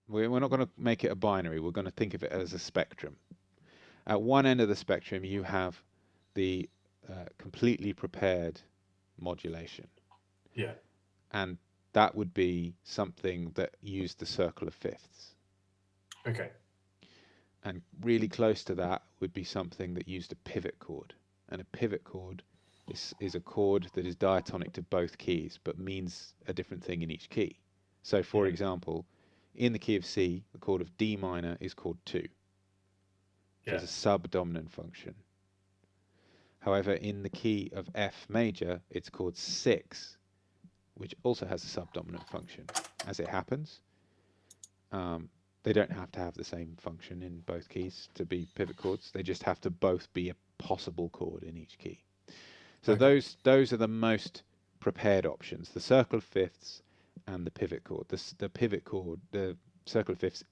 we're not going to make it a binary. We're going to think of it as a spectrum. At one end of the spectrum, you have the completely prepared modulation, Yeah. and that would be something that used the circle of fifths. Okay. And really close to that would be something that used a pivot chord. And a pivot chord is a chord that is diatonic to both keys, but means a different thing in each key. So, for Yeah. example, in the key of C, the chord of D minor is chord 2, which Yeah. has a subdominant function. However, in the key of F major, it's chord 6, which also has a subdominant function. As it happens, um, they don't have to have the same function in both keys to be pivot chords. They just have to both be a possible chord in each key. So Okay. those are the most prepared options: the circle of fifths and the pivot chord. The pivot chord, the circle of fifths,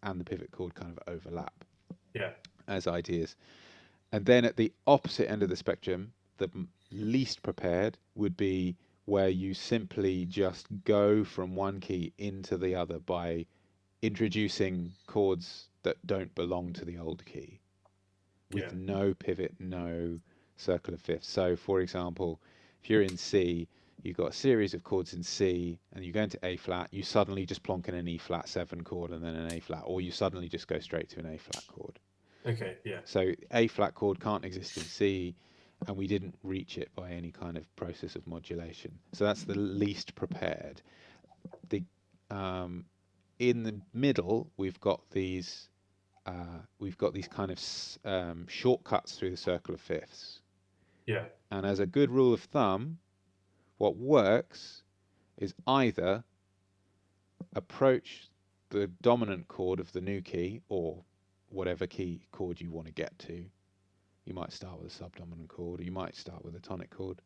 and the pivot chord kind of overlap Yeah. as ideas. And then at the opposite end of the spectrum, the least prepared would be where you simply just go from one key into the other by introducing chords that don't belong to the old key Yeah. with no pivot, no circle of fifths. So, for example, if you're in C, you've got a series of chords in C, and you go into A flat, you suddenly just plonk in an E flat 7 chord and then an A flat, or you suddenly just go straight to an A flat chord. Okay. Yeah. So, A flat chord can't exist in C, and we didn't reach it by any kind of process of modulation. So, that's the least prepared. The In the middle, we've got these kind of shortcuts through the circle of fifths. Yeah. And as a good rule of thumb, what works is either approach the dominant chord of the new key or whatever key chord you want to get to. You might start with a subdominant chord, or you might start with a tonic chord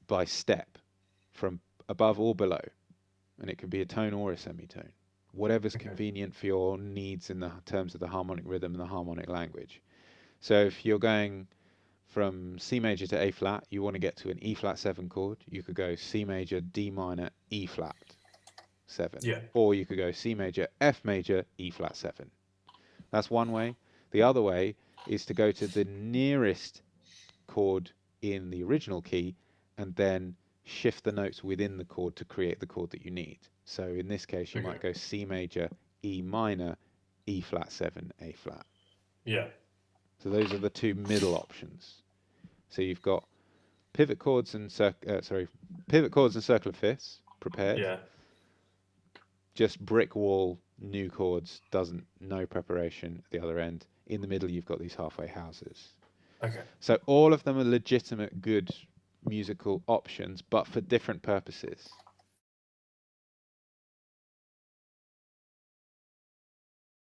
by step from above or below. And it can be a tone or a semitone, whatever's Okay. convenient for your needs in the terms of the harmonic rhythm and the harmonic language. So if you're going from C major to A flat, you want to get to an E flat 7 chord, you could go C major, D minor, E flat 7. Yeah. Or you could go C major, F major, E flat 7. That's one way. The other way is to go to the nearest chord in the original key and then shift the notes within the chord to create the chord that you need. So in this case, you Okay. might go C major, E minor, E flat 7, A flat. Yeah. So those are the two middle options. So you've got pivot chords and pivot chords and circle of fifths prepared. Yeah. Just brick wall new chords, doesn't no preparation at the other end. In the middle, you've got these halfway houses. Okay. So all of them are legitimate, good musical options, but for different purposes.